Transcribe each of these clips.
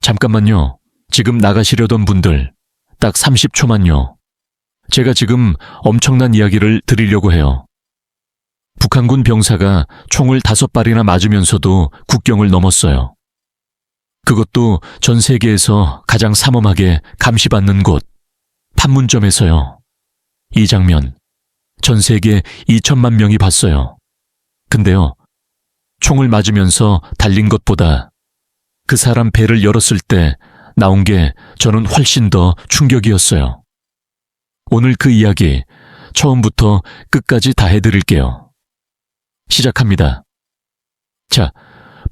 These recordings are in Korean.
잠깐만요. 지금 나가시려던 분들, 딱 30초만요. 제가 지금 엄청난 이야기를 드리려고 해요. 북한군 병사가 총을 5발이나 맞으면서도 국경을 넘었어요. 그것도 전 세계에서 가장 삼엄하게 감시받는 곳, 판문점에서요. 이 장면, 전 세계 2천만 명이 봤어요. 근데요, 총을 맞으면서 달린 것보다 그 사람 배를 열었을 때 나온 게 저는 훨씬 더 충격이었어요. 오늘 그 이야기 처음부터 끝까지 다 해드릴게요. 시작합니다. 자,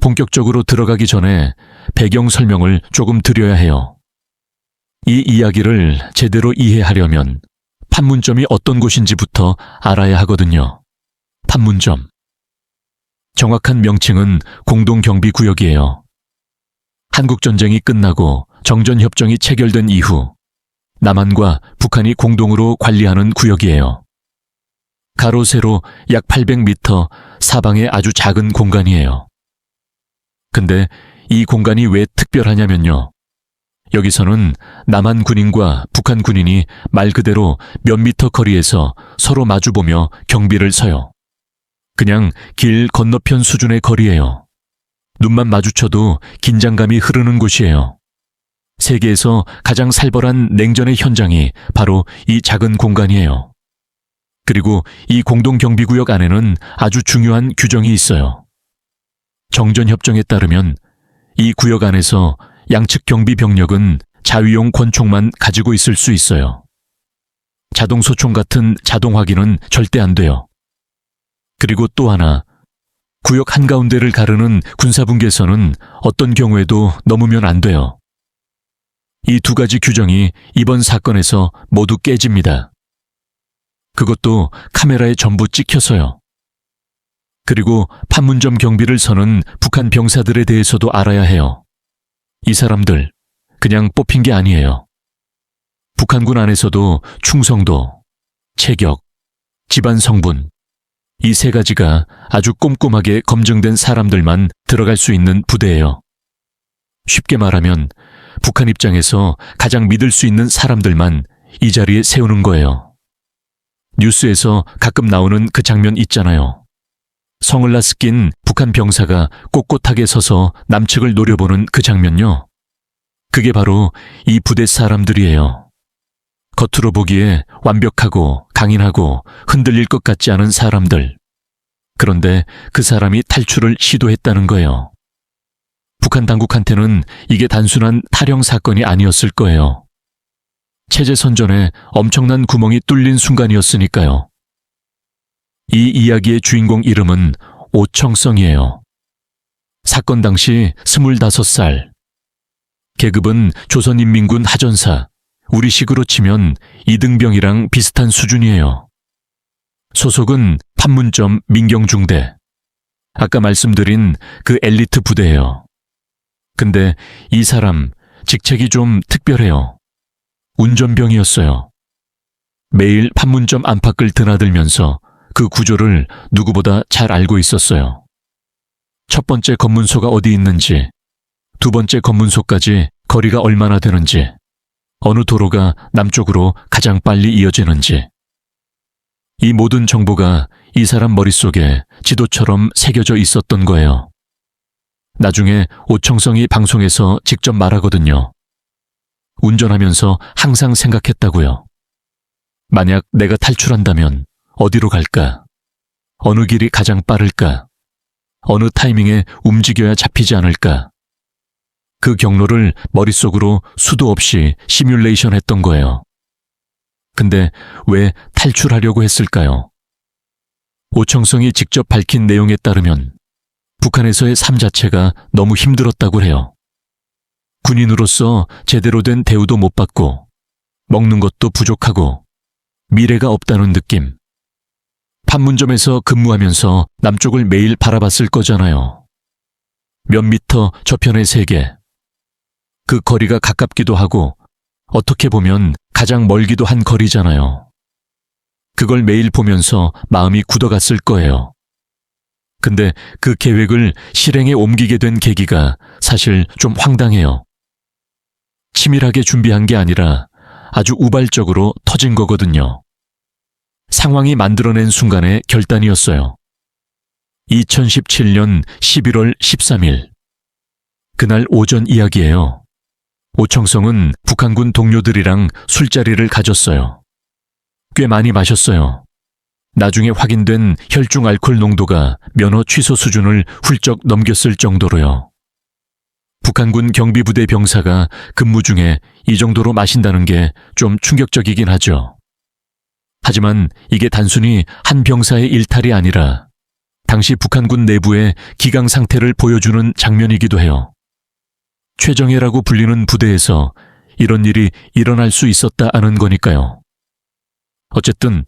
본격적으로 들어가기 전에 배경 설명을 조금 드려야 해요. 이 이야기를 제대로 이해하려면 판문점이 어떤 곳인지부터 알아야 하거든요. 판문점. 정확한 명칭은 공동경비구역이에요. 한국전쟁이 끝나고 정전협정이 체결된 이후 남한과 북한이 공동으로 관리하는 구역이에요. 가로 세로 약 800m 사방에 아주 작은 공간이에요. 근데 이 공간이 왜 특별하냐면요. 여기서는 남한 군인과 북한 군인이 말 그대로 몇 미터 거리에서 서로 마주보며 경비를 서요. 그냥 길 건너편 수준의 거리예요. 눈만 마주쳐도 긴장감이 흐르는 곳이에요. 세계에서 가장 살벌한 냉전의 현장이 바로 이 작은 공간이에요. 그리고 이 공동경비구역 안에는 아주 중요한 규정이 있어요. 정전협정에 따르면 이 구역 안에서 양측 경비 병력은 자위용 권총만 가지고 있을 수 있어요. 자동소총 같은 자동 확인은 절대 안 돼요. 그리고 또 하나, 구역 한가운데를 가르는 군사분계선은 어떤 경우에도 넘으면 안 돼요. 이 두 가지 규정이 이번 사건에서 모두 깨집니다. 그것도 카메라에 전부 찍혀서요. 그리고 판문점 경비를 서는 북한 병사들에 대해서도 알아야 해요. 이 사람들 그냥 뽑힌 게 아니에요. 북한군 안에서도 충성도, 체격, 집안 성분, 이 세 가지가 아주 꼼꼼하게 검증된 사람들만 들어갈 수 있는 부대예요. 쉽게 말하면 북한 입장에서 가장 믿을 수 있는 사람들만 이 자리에 세우는 거예요. 뉴스에서 가끔 나오는 그 장면 있잖아요. 성을라 낀 북한 병사가 꼿꼿하게 서서 남측을 노려보는 그 장면요. 그게 바로 이 부대 사람들이에요. 겉으로 보기에 완벽하고 강인하고 흔들릴 것 같지 않은 사람들. 그런데 그 사람이 탈출을 시도했다는 거예요. 북한 당국한테는 이게 단순한 탈영 사건이 아니었을 거예요. 체제 선전에 엄청난 구멍이 뚫린 순간이었으니까요. 이 이야기의 주인공 이름은 오청성이에요. 사건 당시 25살. 계급은 조선인민군 하전사, 우리식으로 치면 이등병이랑 비슷한 수준이에요. 소속은 판문점 민경중대. 아까 말씀드린 그 엘리트 부대예요. 근데 이 사람 직책이 좀 특별해요. 운전병이었어요. 매일 판문점 안팎을 드나들면서 그 구조를 누구보다 잘 알고 있었어요. 첫 번째 검문소가 어디 있는지, 두 번째 검문소까지 거리가 얼마나 되는지, 어느 도로가 남쪽으로 가장 빨리 이어지는지. 이 모든 정보가 이 사람 머릿속에 지도처럼 새겨져 있었던 거예요. 나중에 오청성이 방송에서 직접 말하거든요. 운전하면서 항상 생각했다고요. 만약 내가 탈출한다면 어디로 갈까? 어느 길이 가장 빠를까? 어느 타이밍에 움직여야 잡히지 않을까? 그 경로를 머릿속으로 수도 없이 시뮬레이션 했던 거예요. 근데 왜 탈출하려고 했을까요? 오청성이 직접 밝힌 내용에 따르면 북한에서의 삶 자체가 너무 힘들었다고 해요. 군인으로서 제대로 된 대우도 못 받고 먹는 것도 부족하고 미래가 없다는 느낌. 판문점에서 근무하면서 남쪽을 매일 바라봤을 거잖아요. 몇 미터 저편의 세계. 그 거리가 가깝기도 하고 어떻게 보면 가장 멀기도 한 거리잖아요. 그걸 매일 보면서 마음이 굳어갔을 거예요. 근데 그 계획을 실행에 옮기게 된 계기가 사실 좀 황당해요. 치밀하게 준비한 게 아니라 아주 우발적으로 터진 거거든요. 상황이 만들어낸 순간의 결단이었어요. 2017년 11월 13일. 그날 오전 이야기예요. 오청성은 북한군 동료들이랑 술자리를 가졌어요. 꽤 많이 마셨어요. 나중에 확인된 혈중 알코올 농도가 면허 취소 수준을 훌쩍 넘겼을 정도로요. 북한군 경비부대 병사가 근무 중에 이 정도로 마신다는 게 좀 충격적이긴 하죠. 하지만 이게 단순히 한 병사의 일탈이 아니라 당시 북한군 내부의 기강 상태를 보여주는 장면이기도 해요. 최정예라고 불리는 부대에서 이런 일이 일어날 수 있었다 하는 거니까요. 어쨌든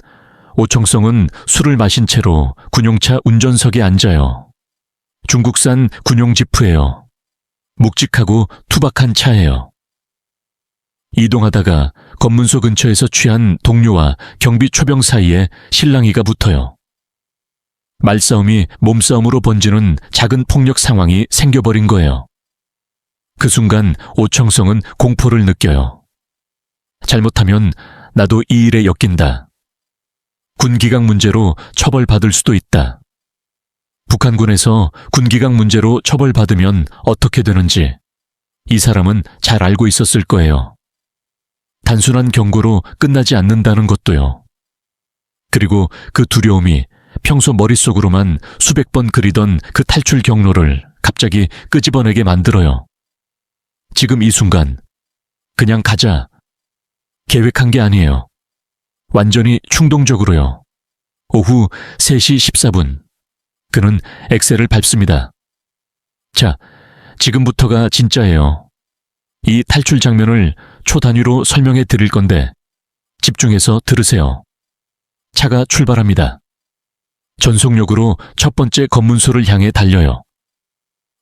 오청성은 술을 마신 채로 군용차 운전석에 앉아요. 중국산 군용 지프예요. 묵직하고 투박한 차예요. 이동하다가 검문소 근처에서 취한 동료와 경비 초병 사이에 실랑이가 붙어요. 말싸움이 몸싸움으로 번지는 작은 폭력 상황이 생겨버린 거예요. 그 순간 오청성은 공포를 느껴요. 잘못하면 나도 이 일에 엮인다. 군기강 문제로 처벌받을 수도 있다. 북한군에서 군기강 문제로 처벌받으면 어떻게 되는지 이 사람은 잘 알고 있었을 거예요. 단순한 경고로 끝나지 않는다는 것도요. 그리고 그 두려움이 평소 머릿속으로만 수백 번 그리던 그 탈출 경로를 갑자기 끄집어내게 만들어요. 지금 이 순간 그냥 가자. 계획한 게 아니에요. 완전히 충동적으로요. 오후 3시 14분. 그는 엑셀을 밟습니다. 자, 지금부터가 진짜예요. 이 탈출 장면을 초 단위로 설명해 드릴 건데 집중해서 들으세요. 차가 출발합니다. 전속력으로 첫 번째 검문소를 향해 달려요.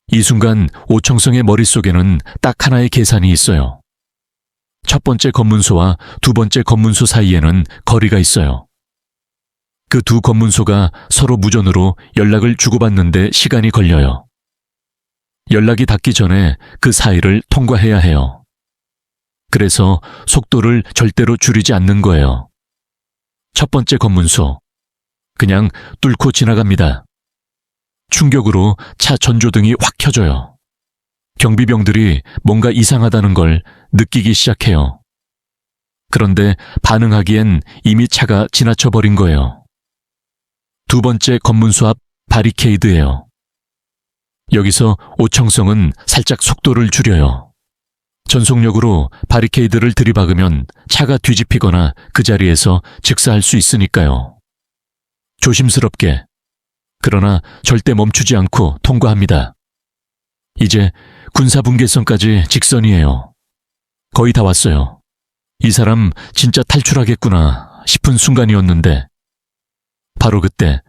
이 순간 오청성의 머릿속에는 딱 하나의 계산이 있어요. 첫 번째 검문소와 두 번째 검문소 사이에는 거리가 있어요. 그 두 검문소가 서로 무전으로 연락을 주고받는데 시간이 걸려요. 연락이 닿기 전에 그 사이를 통과해야 해요. 그래서 속도를 절대로 줄이지 않는 거예요. 첫 번째 검문소. 그냥 뚫고 지나갑니다. 충격으로 차 전조등이 확 켜져요. 경비병들이 뭔가 이상하다는 걸 느끼기 시작해요. 그런데 반응하기엔 이미 차가 지나쳐버린 거예요. 두 번째 검문소 앞 바리케이드예요. 여기서 오청성은 살짝 속도를 줄여요. 전속력으로 바리케이드를 들이박으면 차가 뒤집히거나 그 자리에서 즉사할 수 있으니까요. 조심스럽게, 그러나 절대 멈추지 않고 통과합니다. 이제 군사분계선까지 직선이에요. 거의 다 왔어요. 이 사람 진짜 탈출하겠구나 싶은 순간이었는데 바로 그때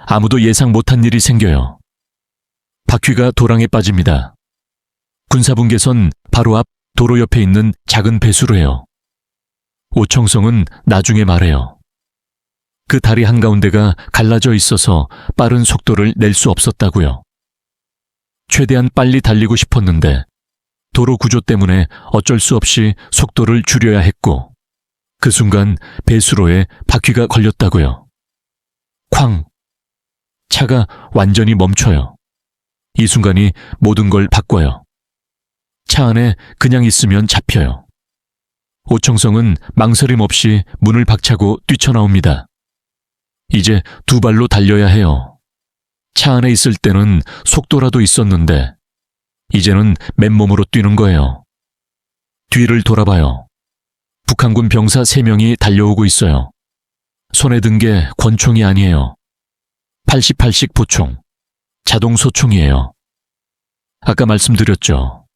아무도 예상 못한 일이 생겨요. 바퀴가 도랑에 빠집니다. 군사분계선 바로 앞 도로 옆에 있는 작은 배수로 해요. 오청성은 나중에 말해요. 그 다리 한가운데가 갈라져 있어서 빠른 속도를 낼 수 없었다고요. 최대한 빨리 달리고 싶었는데 도로 구조 때문에 어쩔 수 없이 속도를 줄여야 했고 그 순간 배수로에 바퀴가 걸렸다고요. 쾅! 차가 완전히 멈춰요. 이 순간이 모든 걸 바꿔요. 차 안에 그냥 있으면 잡혀요. 오청성은 망설임 없이 문을 박차고 뛰쳐나옵니다. 이제 두 발로 달려야 해요. 차 안에 있을 때는 속도라도 있었는데 이제는 맨몸으로 뛰는 거예요. 뒤를 돌아봐요. 북한군 병사 3명이 달려오고 있어요. 손에 든 게 권총이 아니에요. 88식 보총, 자동 소총이에요. 아까 말씀드렸죠.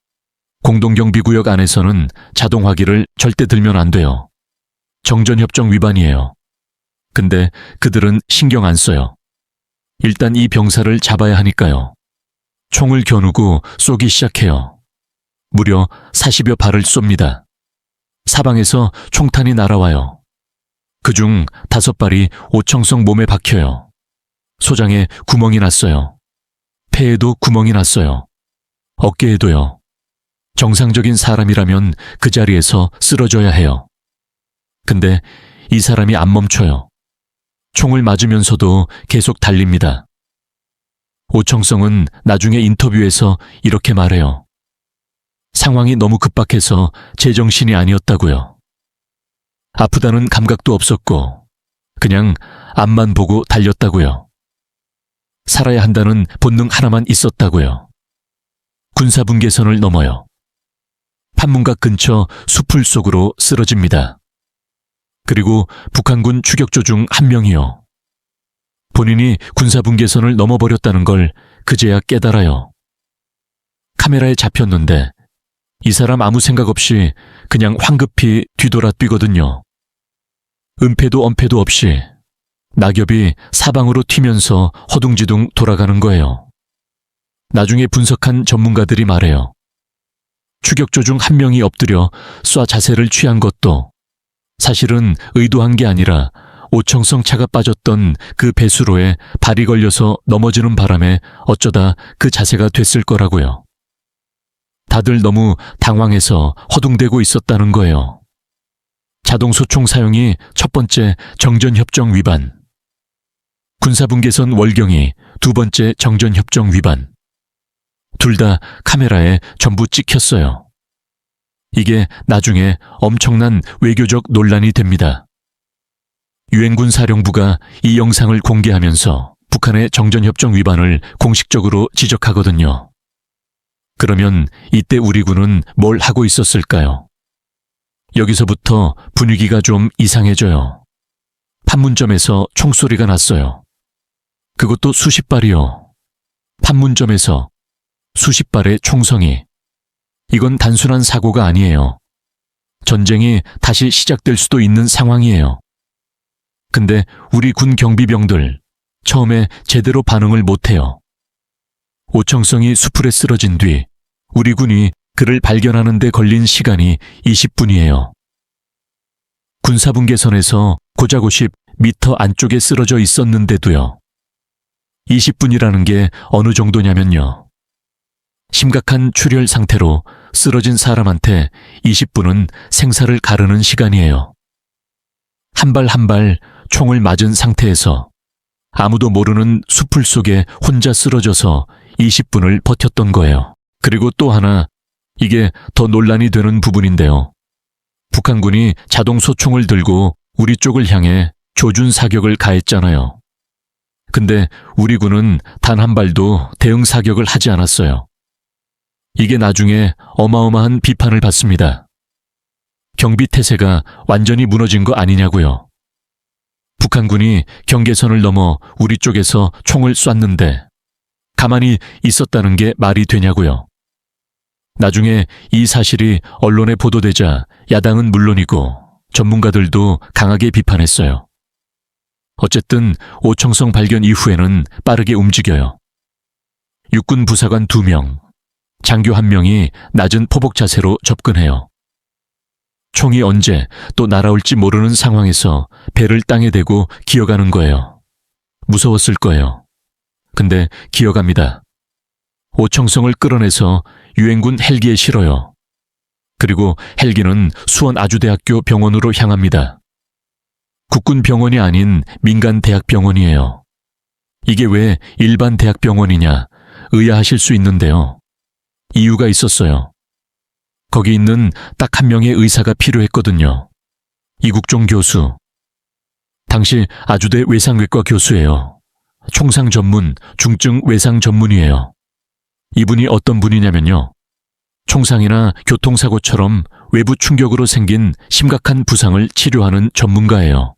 공동경비구역 안에서는 자동화기를 절대 들면 안 돼요. 정전협정 위반이에요. 근데 그들은 신경 안 써요. 일단 이 병사를 잡아야 하니까요. 총을 겨누고 쏘기 시작해요. 무려 40여 발을 쏩니다. 사방에서 총탄이 날아와요. 그중 5발이 오청성 몸에 박혀요. 소장에 구멍이 났어요. 폐에도 구멍이 났어요. 어깨에도요. 정상적인 사람이라면 그 자리에서 쓰러져야 해요. 근데 이 사람이 안 멈춰요. 총을 맞으면서도 계속 달립니다. 오청성은 나중에 인터뷰에서 이렇게 말해요. 상황이 너무 급박해서 제정신이 아니었다고요. 아프다는 감각도 없었고 그냥 앞만 보고 달렸다고요. 살아야 한다는 본능 하나만 있었다고요. 군사분계선을 넘어요. 판문각 근처 수풀 속으로 쓰러집니다. 그리고 북한군 추격조 중 한 명이요. 본인이 군사분계선을 넘어버렸다는 걸 그제야 깨달아요. 카메라에 잡혔는데 이 사람 아무 생각 없이 그냥 황급히 뒤돌아 뛰거든요. 은폐도 엄폐도 없이 낙엽이 사방으로 튀면서 허둥지둥 돌아가는 거예요. 나중에 분석한 전문가들이 말해요. 추격조 중 한 명이 엎드려 쏴 자세를 취한 것도 사실은 의도한 게 아니라 오청성 차가 빠졌던 그 배수로에 발이 걸려서 넘어지는 바람에 어쩌다 그 자세가 됐을 거라고요. 다들 너무 당황해서 허둥대고 있었다는 거예요. 자동소총 사용이 첫 번째 정전협정 위반, 군사분계선 월경이 두 번째 정전협정 위반. 둘 다 카메라에 전부 찍혔어요. 이게 나중에 엄청난 외교적 논란이 됩니다. 유엔군 사령부가 이 영상을 공개하면서 북한의 정전협정 위반을 공식적으로 지적하거든요. 그러면 이때 우리 군은 뭘 하고 있었을까요? 여기서부터 분위기가 좀 이상해져요. 판문점에서 총소리가 났어요. 그것도 수십 발이요. 판문점에서 수십 발의 총성이. 이건 단순한 사고가 아니에요. 전쟁이 다시 시작될 수도 있는 상황이에요. 근데 우리 군 경비병들 처음에 제대로 반응을 못해요. 오청성이 수풀에 쓰러진 뒤 우리 군이 그를 발견하는 데 걸린 시간이 20분이에요. 군사분계선에서 고작오십 미터 안쪽에 쓰러져 있었는데도요. 20분이라는 게 어느 정도냐면요. 심각한 출혈 상태로 쓰러진 사람한테 20분은 생사를 가르는 시간이에요. 한 발 한 발 총을 맞은 상태에서 아무도 모르는 수풀 속에 혼자 쓰러져서 20분을 버텼던 거예요. 그리고 또 하나, 이게 더 논란이 되는 부분인데요. 북한군이 자동소총을 들고 우리 쪽을 향해 조준 사격을 가했잖아요. 근데 우리 군은 단 한 발도 대응 사격을 하지 않았어요. 이게 나중에 어마어마한 비판을 받습니다. 경비 태세가 완전히 무너진 거 아니냐고요. 북한군이 경계선을 넘어 우리 쪽에서 총을 쐈는데 가만히 있었다는 게 말이 되냐고요. 나중에 이 사실이 언론에 보도되자 야당은 물론이고 전문가들도 강하게 비판했어요. 어쨌든 오청성 발견 이후에는 빠르게 움직여요. 육군 부사관 2명, 장교 1명이 낮은 포복 자세로 접근해요. 총이 언제 또 날아올지 모르는 상황에서 배를 땅에 대고 기어가는 거예요. 무서웠을 거예요. 근데 기어갑니다. 오청성을 끌어내서 유엔군 헬기에 실어요. 그리고 헬기는 수원아주대학교 병원으로 향합니다. 국군 병원이 아닌 민간 대학병원이에요. 이게 왜 일반 대학병원이냐 의아하실 수 있는데요. 이유가 있었어요. 거기 있는 딱 한 명의 의사가 필요했거든요. 이국종 교수. 당시 아주대 외상외과 교수예요. 총상 전문, 중증 외상 전문이에요. 이분이 어떤 분이냐면요. 총상이나 교통사고처럼 외부 충격으로 생긴 심각한 부상을 치료하는 전문가예요.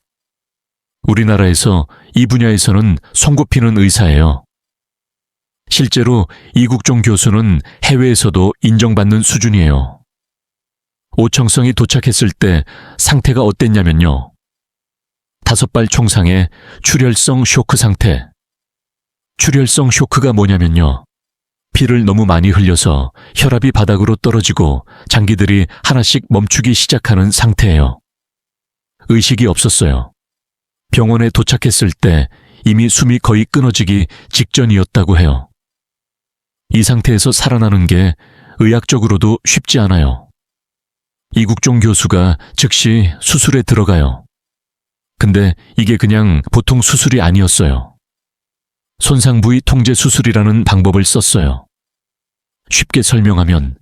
우리나라에서 이 분야에서는 손꼽히는 의사예요. 실제로 이국종 교수는 해외에서도 인정받는 수준이에요. 오청성이 도착했을 때 상태가 어땠냐면요. 5발 총상의 출혈성 쇼크 상태. 출혈성 쇼크가 뭐냐면요. 피를 너무 많이 흘려서 혈압이 바닥으로 떨어지고 장기들이 하나씩 멈추기 시작하는 상태예요. 의식이 없었어요. 병원에 도착했을 때 이미 숨이 거의 끊어지기 직전이었다고 해요. 이 상태에서 살아나는 게 의학적으로도 쉽지 않아요. 이국종 교수가 즉시 수술에 들어가요. 근데 이게 그냥 보통 수술이 아니었어요. 손상 부위 통제 수술이라는 방법을 썼어요. 쉽게 설명하면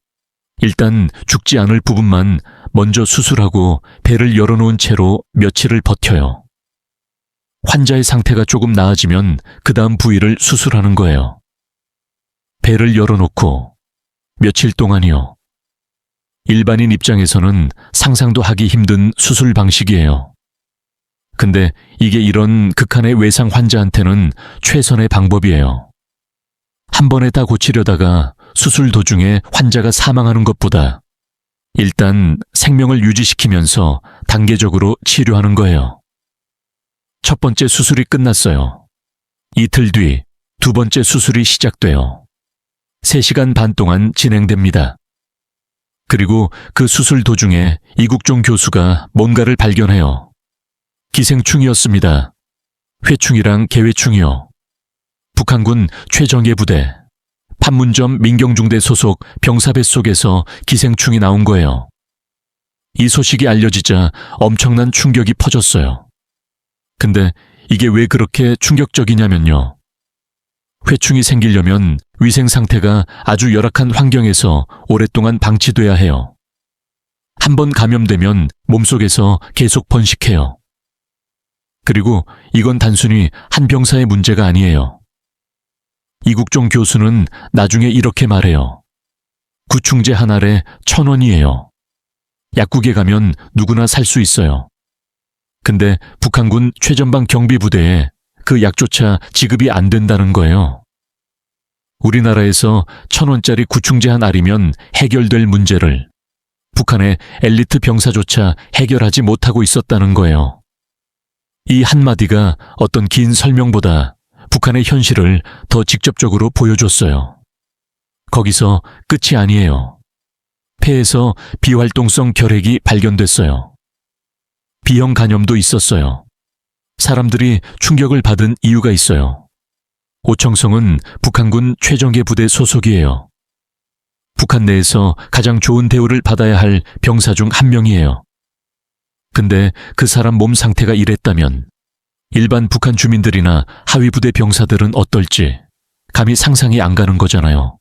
일단 죽지 않을 부분만 먼저 수술하고 배를 열어놓은 채로 며칠을 버텨요. 환자의 상태가 조금 나아지면 그 다음 부위를 수술하는 거예요. 배를 열어놓고 며칠 동안이요. 일반인 입장에서는 상상도 하기 힘든 수술 방식이에요. 근데 이게 이런 극한의 외상 환자한테는 최선의 방법이에요. 한 번에 다 고치려다가 수술 도중에 환자가 사망하는 것보다 일단 생명을 유지시키면서 단계적으로 치료하는 거예요. 첫 번째 수술이 끝났어요. 이틀 뒤 두 번째 수술이 시작돼요. 3시간 반 동안 진행됩니다. 그리고 그 수술 도중에 이국종 교수가 뭔가를 발견해요. 기생충이었습니다. 회충이랑 개회충이요. 북한군 최정예 부대, 판문점 민경중대 소속 병사 뱃속에서 기생충이 나온 거예요. 이 소식이 알려지자 엄청난 충격이 퍼졌어요. 근데 이게 왜 그렇게 충격적이냐면요. 회충이 생기려면 위생 상태가 아주 열악한 환경에서 오랫동안 방치돼야 해요. 한 번 감염되면 몸속에서 계속 번식해요. 그리고 이건 단순히 한 병사의 문제가 아니에요. 이국종 교수는 나중에 이렇게 말해요. 구충제 한 알에 1,000원이에요. 약국에 가면 누구나 살 수 있어요. 근데 북한군 최전방 경비부대에 그 약조차 지급이 안 된다는 거예요. 우리나라에서 1,000원짜리 구충제 한 알이면 해결될 문제를 북한의 엘리트 병사조차 해결하지 못하고 있었다는 거예요. 이 한마디가 어떤 긴 설명보다 북한의 현실을 더 직접적으로 보여줬어요. 거기서 끝이 아니에요. 폐에서 비활동성 결핵이 발견됐어요. B형 간염도 있었어요. 사람들이 충격을 받은 이유가 있어요. 오청성은 북한군 최정예 부대 소속이에요. 북한 내에서 가장 좋은 대우를 받아야 할 병사 중 한 명이에요. 근데 그 사람 몸 상태가 이랬다면 일반 북한 주민들이나 하위 부대 병사들은 어떨지 감히 상상이 안 가는 거잖아요.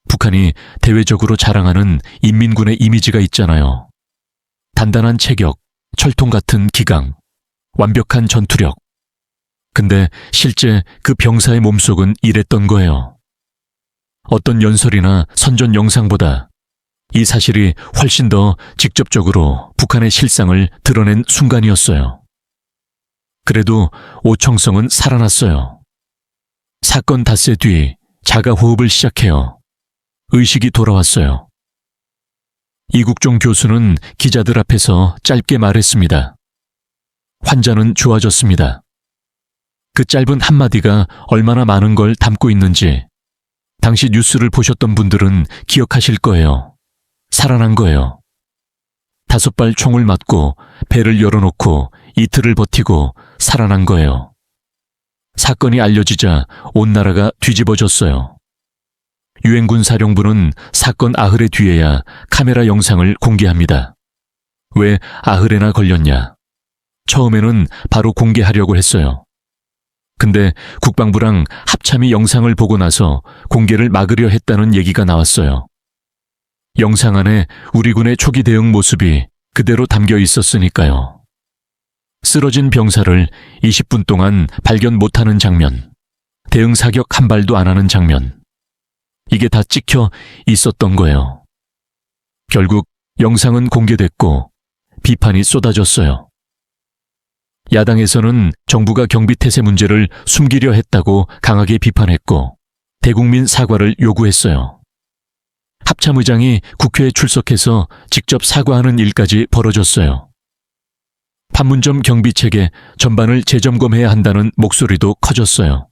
북한이 대외적으로 자랑하는 인민군의 이미지가 있잖아요. 단단한 체격, 철통 같은 기강, 완벽한 전투력. 근데 실제 그 병사의 몸속은 이랬던 거예요. 어떤 연설이나 선전 영상보다 이 사실이 훨씬 더 직접적으로 북한의 실상을 드러낸 순간이었어요. 그래도 오청성은 살아났어요. 사건 닷새 뒤 자가 호흡을 시작해요. 의식이 돌아왔어요. 이국종 교수는 기자들 앞에서 짧게 말했습니다. 환자는 좋아졌습니다. 그 짧은 한마디가 얼마나 많은 걸 담고 있는지 당시 뉴스를 보셨던 분들은 기억하실 거예요. 살아난 거예요. 5발 총을 맞고 배를 열어놓고 이틀을 버티고 살아난 거예요. 사건이 알려지자 온 나라가 뒤집어졌어요. 유엔군 사령부는 사건 아흐레 뒤에야 카메라 영상을 공개합니다. 왜 아흐레나 걸렸냐? 처음에는 바로 공개하려고 했어요. 근데 국방부랑 합참이 영상을 보고 나서 공개를 막으려 했다는 얘기가 나왔어요. 영상 안에 우리 군의 초기 대응 모습이 그대로 담겨 있었으니까요. 쓰러진 병사를 20분 동안 발견 못하는 장면, 대응 사격 한 발도 안 하는 장면, 이게 다 찍혀 있었던 거예요. 결국 영상은 공개됐고 비판이 쏟아졌어요. 야당에서는 정부가 경비태세 문제를 숨기려 했다고 강하게 비판했고 대국민 사과를 요구했어요. 합참의장이 국회에 출석해서 직접 사과하는 일까지 벌어졌어요. 판문점 경비체계 전반을 재점검해야 한다는 목소리도 커졌어요.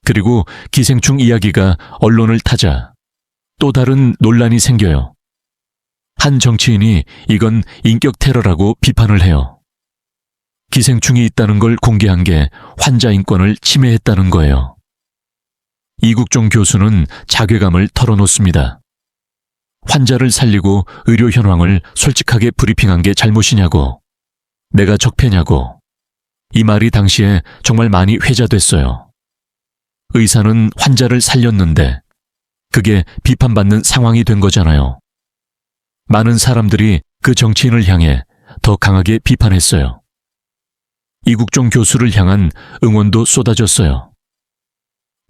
그리고 기생충 이야기가 언론을 타자 또 다른 논란이 생겨요. 한 정치인이 이건 인격 테러라고 비판을 해요. 기생충이 있다는 걸 공개한 게 환자 인권을 침해했다는 거예요. 이국종 교수는 자괴감을 털어놓습니다. 환자를 살리고 의료 현황을 솔직하게 브리핑한 게 잘못이냐고, 내가 적폐냐고. 이 말이 당시에 정말 많이 회자됐어요. 의사는 환자를 살렸는데 그게 비판받는 상황이 된 거잖아요. 많은 사람들이 그 정치인을 향해 더 강하게 비판했어요. 이국종 교수를 향한 응원도 쏟아졌어요.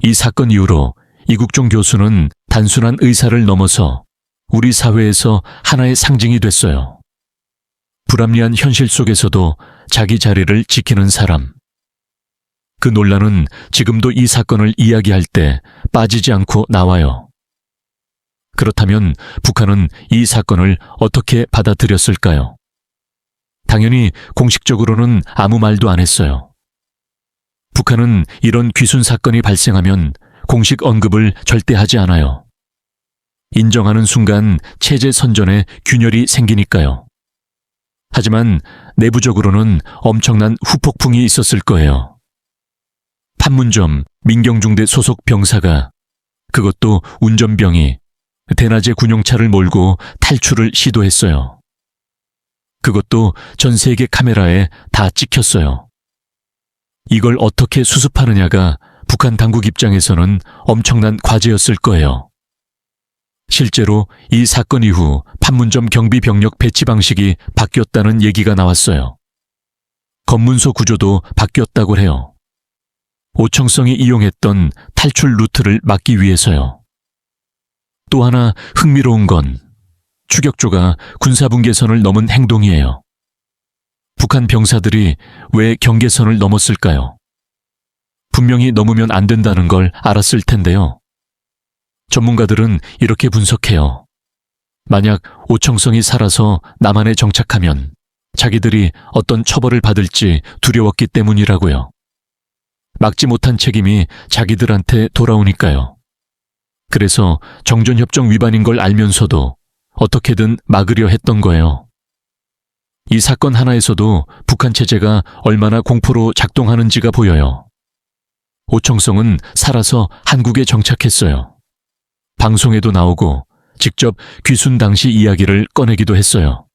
이 사건 이후로 이국종 교수는 단순한 의사를 넘어서 우리 사회에서 하나의 상징이 됐어요. 불합리한 현실 속에서도 자기 자리를 지키는 사람. 그 논란은 지금도 이 사건을 이야기할 때 빠지지 않고 나와요. 그렇다면 북한은 이 사건을 어떻게 받아들였을까요? 당연히 공식적으로는 아무 말도 안 했어요. 북한은 이런 귀순 사건이 발생하면 공식 언급을 절대 하지 않아요. 인정하는 순간 체제 선전에 균열이 생기니까요. 하지만 내부적으로는 엄청난 후폭풍이 있었을 거예요. 판문점 민경중대 소속 병사가, 그것도 운전병이 대낮에 군용차를 몰고 탈출을 시도했어요. 그것도 전 세계 카메라에 다 찍혔어요. 이걸 어떻게 수습하느냐가 북한 당국 입장에서는 엄청난 과제였을 거예요. 실제로 이 사건 이후 판문점 경비 병력 배치 방식이 바뀌었다는 얘기가 나왔어요. 검문소 구조도 바뀌었다고 해요. 오청성이 이용했던 탈출 루트를 막기 위해서요. 또 하나 흥미로운 건 추격조가 군사분계선을 넘은 행동이에요. 북한 병사들이 왜 경계선을 넘었을까요? 분명히 넘으면 안 된다는 걸 알았을 텐데요. 전문가들은 이렇게 분석해요. 만약 오청성이 살아서 남한에 정착하면 자기들이 어떤 처벌을 받을지 두려웠기 때문이라고요. 막지 못한 책임이 자기들한테 돌아오니까요. 그래서 정전협정 위반인 걸 알면서도 어떻게든 막으려 했던 거예요. 이 사건 하나에서도 북한 체제가 얼마나 공포로 작동하는지가 보여요. 오청성은 살아서 한국에 정착했어요. 방송에도 나오고 직접 귀순 당시 이야기를 꺼내기도 했어요.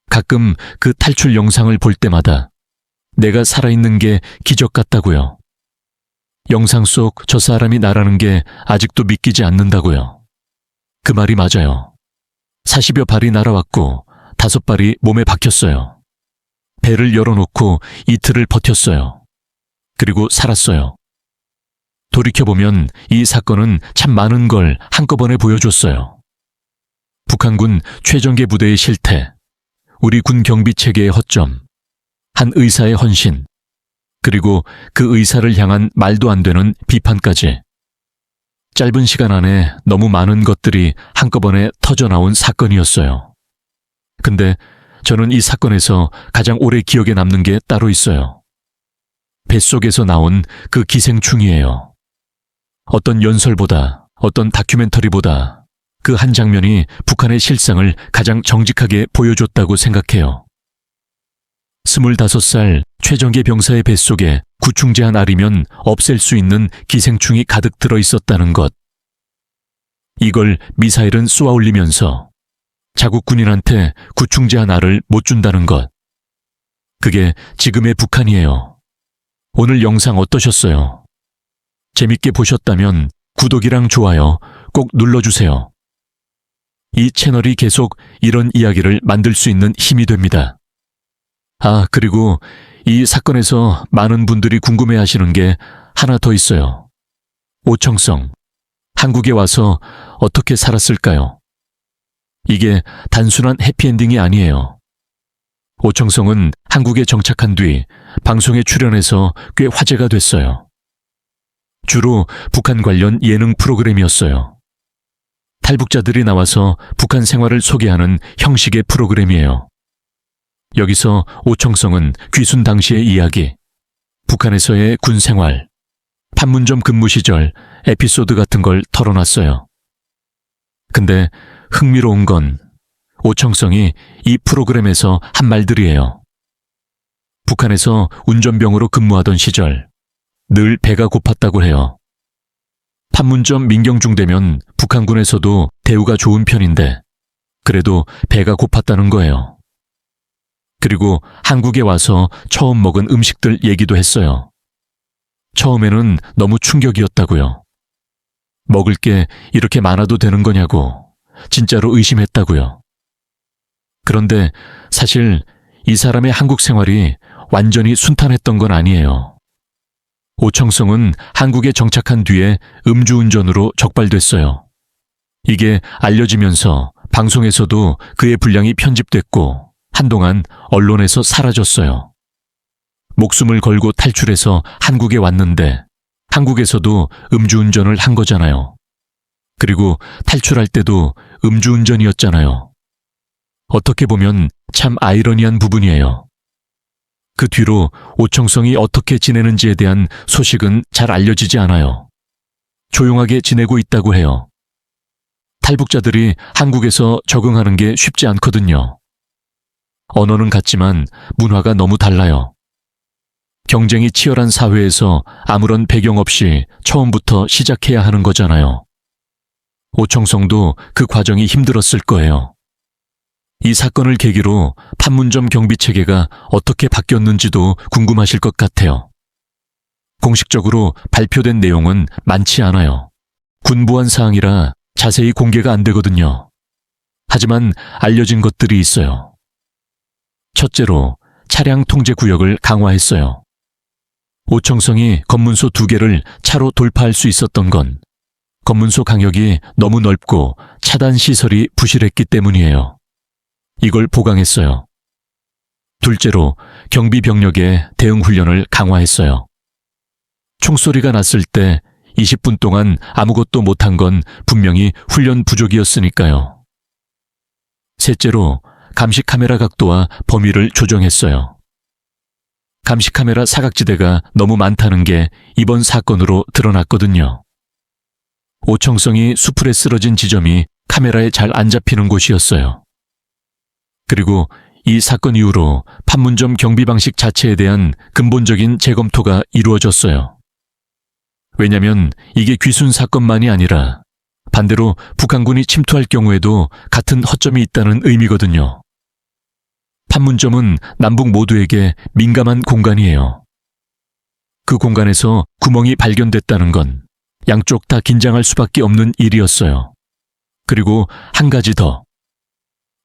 가끔 그 탈출 영상을 볼 때마다 내가 살아있는 게 기적 같다고요. 영상 속 저 사람이 나라는 게 아직도 믿기지 않는다고요. 그 말이 맞아요. 40여 발이 날아왔고 5발이 몸에 박혔어요. 배를 열어놓고 이틀을 버텼어요. 그리고 살았어요. 돌이켜보면 이 사건은 참 많은 걸 한꺼번에 보여줬어요. 북한군 최전개 부대의 실태, 우리 군 경비 체계의 허점, 한 의사의 헌신, 그리고 그 의사를 향한 말도 안 되는 비판까지. 짧은 시간 안에 너무 많은 것들이 한꺼번에 터져나온 사건이었어요. 근데 저는 이 사건에서 가장 오래 기억에 남는 게 따로 있어요. 뱃속에서 나온 그 기생충이에요. 어떤 연설보다, 어떤 다큐멘터리보다 그 한 장면이 북한의 실상을 가장 정직하게 보여줬다고 생각해요. 25살 최정계 병사의 뱃속에 구충제 한 알이면 없앨 수 있는 기생충이 가득 들어있었다는 것. 이걸 미사일은 쏘아 올리면서 자국 군인한테 구충제 한 알을 못 준다는 것. 그게 지금의 북한이에요. 오늘 영상 어떠셨어요? 재밌게 보셨다면 구독이랑 좋아요 꼭 눌러주세요. 이 채널이 계속 이런 이야기를 만들 수 있는 힘이 됩니다. 아, 그리고 이 사건에서 많은 분들이 궁금해하시는 게 하나 더 있어요. 오청성, 한국에 와서 어떻게 살았을까요? 이게 단순한 해피엔딩이 아니에요. 오청성은 한국에 정착한 뒤 방송에 출연해서 꽤 화제가 됐어요. 주로 북한 관련 예능 프로그램이었어요. 탈북자들이 나와서 북한 생활을 소개하는 형식의 프로그램이에요. 여기서 오청성은 귀순 당시의 이야기, 북한에서의 군 생활, 판문점 근무 시절 에피소드 같은 걸 털어놨어요. 근데 흥미로운 건 오청성이 이 프로그램에서 한 말들이에요. 북한에서 운전병으로 근무하던 시절 늘 배가 고팠다고 해요. 판문점 민경중대면 북한군에서도 대우가 좋은 편인데 그래도 배가 고팠다는 거예요. 그리고 한국에 와서 처음 먹은 음식들 얘기도 했어요. 처음에는 너무 충격이었다고요. 먹을 게 이렇게 많아도 되는 거냐고 진짜로 의심했다고요. 그런데 사실 이 사람의 한국 생활이 완전히 순탄했던 건 아니에요. 오청성은 한국에 정착한 뒤에 음주운전으로 적발됐어요. 이게 알려지면서 방송에서도 그의 분량이 편집됐고 한동안 언론에서 사라졌어요. 목숨을 걸고 탈출해서 한국에 왔는데 한국에서도 음주운전을 한 거잖아요. 그리고 탈출할 때도 음주운전이었잖아요. 어떻게 보면 참 아이러니한 부분이에요. 그 뒤로 오청성이 어떻게 지내는지에 대한 소식은 잘 알려지지 않아요. 조용하게 지내고 있다고 해요. 탈북자들이 한국에서 적응하는 게 쉽지 않거든요. 언어는 같지만 문화가 너무 달라요. 경쟁이 치열한 사회에서 아무런 배경 없이 처음부터 시작해야 하는 거잖아요. 오청성도 그 과정이 힘들었을 거예요. 이 사건을 계기로 판문점 경비 체계가 어떻게 바뀌었는지도 궁금하실 것 같아요. 공식적으로 발표된 내용은 많지 않아요. 군부한 사항이라 자세히 공개가 안 되거든요. 하지만 알려진 것들이 있어요. 첫째로 차량 통제 구역을 강화했어요. 오청성이 검문소 2개를 차로 돌파할 수 있었던 건 검문소 강역이 너무 넓고 차단 시설이 부실했기 때문이에요. 이걸 보강했어요. 둘째로 경비 병력의 대응 훈련을 강화했어요. 총소리가 났을 때 20분 동안 아무것도 못한 건 분명히 훈련 부족이었으니까요. 셋째로 감시 카메라 각도와 범위를 조정했어요. 감시 카메라 사각지대가 너무 많다는 게 이번 사건으로 드러났거든요. 오청성이 수풀에 쓰러진 지점이 카메라에 잘 안 잡히는 곳이었어요. 그리고 이 사건 이후로 판문점 경비 방식 자체에 대한 근본적인 재검토가 이루어졌어요. 왜냐면 이게 귀순 사건만이 아니라 반대로 북한군이 침투할 경우에도 같은 허점이 있다는 의미거든요. 판문점은 남북 모두에게 민감한 공간이에요. 그 공간에서 구멍이 발견됐다는 건 양쪽 다 긴장할 수밖에 없는 일이었어요. 그리고 한 가지 더.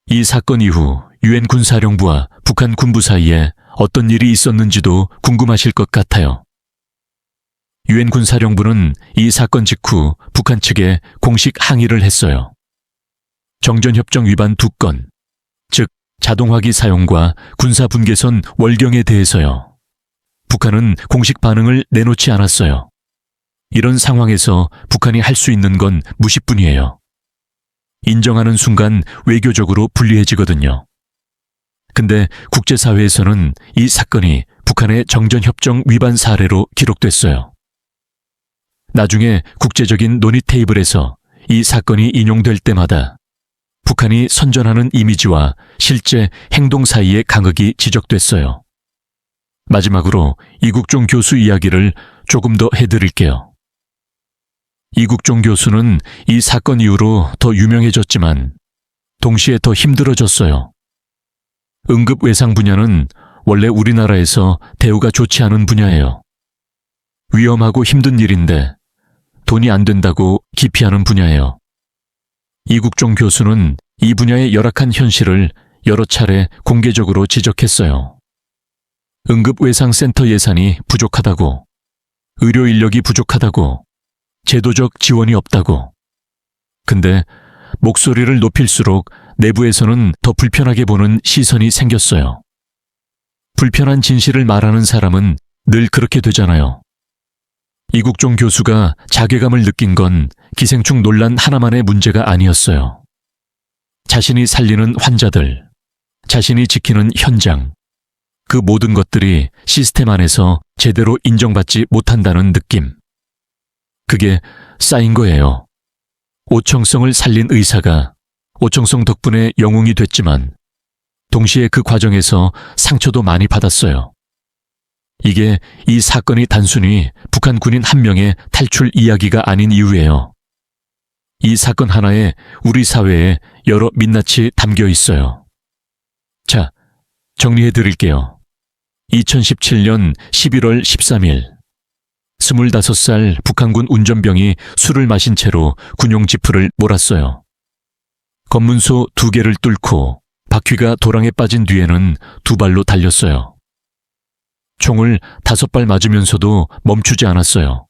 이 사건 이후 유엔 군사령부와 북한 군부 사이에 어떤 일이 있었는지도 궁금하실 것 같아요. 유엔 군사령부는 이 사건 직후 북한 측에 공식 항의를 했어요. 정전협정 위반 2건, 즉 자동화기 사용과 군사분계선 월경에 대해서요. 북한은 공식 반응을 내놓지 않았어요. 이런 상황에서 북한이 할 수 있는 건 무시뿐이에요. 인정하는 순간 외교적으로 불리해지거든요. 근데 국제사회에서는 이 사건이 북한의 정전협정 위반 사례로 기록됐어요. 나중에 국제적인 논의 테이블에서 이 사건이 인용될 때마다 북한이 선전하는 이미지와 실제 행동 사이의 간극이 지적됐어요. 마지막으로 이국종 교수 이야기를 조금 더 해드릴게요. 이국종 교수는 이 사건 이후로 더 유명해졌지만 동시에 더 힘들어졌어요. 응급외상 분야는 원래 우리나라에서 대우가 좋지 않은 분야예요. 위험하고 힘든 일인데 돈이 안 된다고 기피하는 분야예요. 이국종 교수는 이 분야의 열악한 현실을 여러 차례 공개적으로 지적했어요. 응급외상센터 예산이 부족하다고, 의료 인력이 부족하다고, 제도적 지원이 없다고. 근데 목소리를 높일수록 내부에서는 더 불편하게 보는 시선이 생겼어요. 불편한 진실을 말하는 사람은 늘 그렇게 되잖아요. 이국종 교수가 자괴감을 느낀 건 기생충 논란 하나만의 문제가 아니었어요. 자신이 살리는 환자들, 자신이 지키는 현장, 그 모든 것들이 시스템 안에서 제대로 인정받지 못한다는 느낌. 그게 쌓인 거예요. 오청성을 살린 의사가 오청성 덕분에 영웅이 됐지만 동시에 그 과정에서 상처도 많이 받았어요. 이게 이 사건이 단순히 북한 군인 한 명의 탈출 이야기가 아닌 이유예요. 이 사건 하나에 우리 사회에 여러 민낯이 담겨 있어요. 자, 정리해 드릴게요. 2017년 11월 13일 25살 북한군 운전병이 술을 마신 채로 군용 지프를 몰았어요. 검문소 2개를 뚫고 바퀴가 도랑에 빠진 뒤에는 2발로 달렸어요. 총을 5발 맞으면서도 멈추지 않았어요.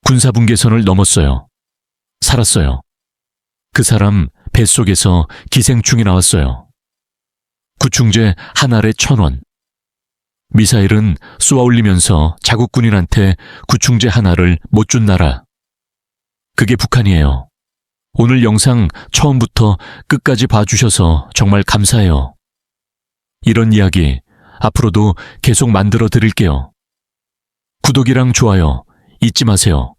군사분계선을 넘었어요. 살았어요. 그 사람 뱃속에서 기생충이 나왔어요. 구충제 한 알에 1,000원. 미사일은 쏘아올리면서 자국 군인한테 구충제 하나를 못 준 나라. 그게 북한이에요. 오늘 영상 처음부터 끝까지 봐주셔서 정말 감사해요. 이런 이야기 앞으로도 계속 만들어 드릴게요. 구독이랑 좋아요 잊지 마세요.